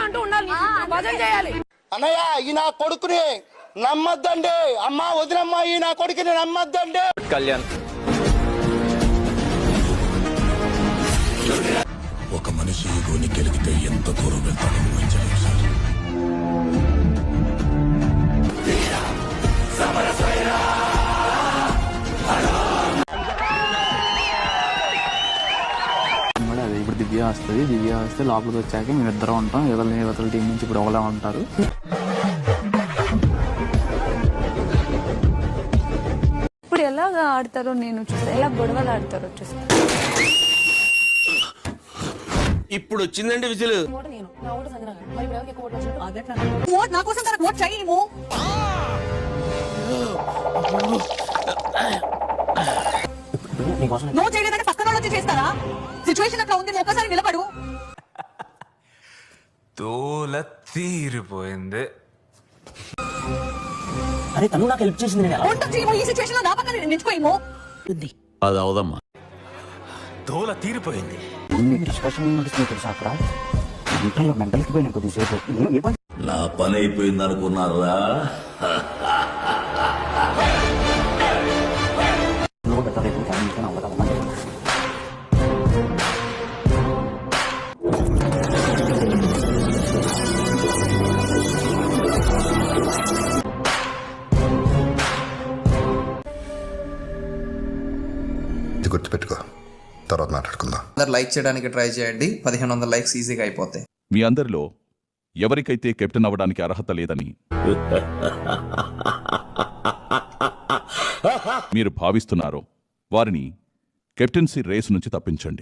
అంటూ ఉండాలి, భజన చేయాలి. అన్నయ్య ఈ నా కొడుకుని నమ్మద్దండి, అమ్మా వదినమ్మా ఈ నా కొడుకుని నమ్మద్దండి. కళ్యాణ్ ఒక మనిషి ఈగోని గెలిగితే ఎంత దూరం వెళ్తాడో ఊహించలేము సార్. ఇప్పుడు దివ్య వస్తుంది, దివ్య వస్తే లోపలికి వచ్చాక మేము ఇద్దరం ఉంటాం, యువతల టీం నుంచి ఇప్పుడు ఒకలా ఉంటారు. ఇప్పుడు ఎలాగా ఆడతారో నేను చూస్తా, ఎలా గొడవలు ఆడతారో చూస్తా. ఇప్పుడు వచ్చిందండి విజులు. తోల తీరిపోయింది. అరే తను నాకు హెల్ప్ చేసింది. అది అవదమ్మా. తోల తీరిపోయింది. డిస్కషన్ అక్కడ మెంటల్కి పోయిన కొద్దిసేపు నా పని అయిపోయింది అనుకున్నారా? గుర్తుపెట్టుకో, తర్వాత మాట్లాడుకుందాం. అందరు లైక్ చేయడానికి ట్రై చేయండి. 1500 లైక్స్ ఈజీగా అయిపోతాయి. మీ అందరిలో ఎవరికైతే కెప్టెన్ అవ్వడానికి అర్హత లేదని మీరు భావిస్తున్నారో వారిని కెప్టెన్సీ రేసు నుంచి తప్పించండి.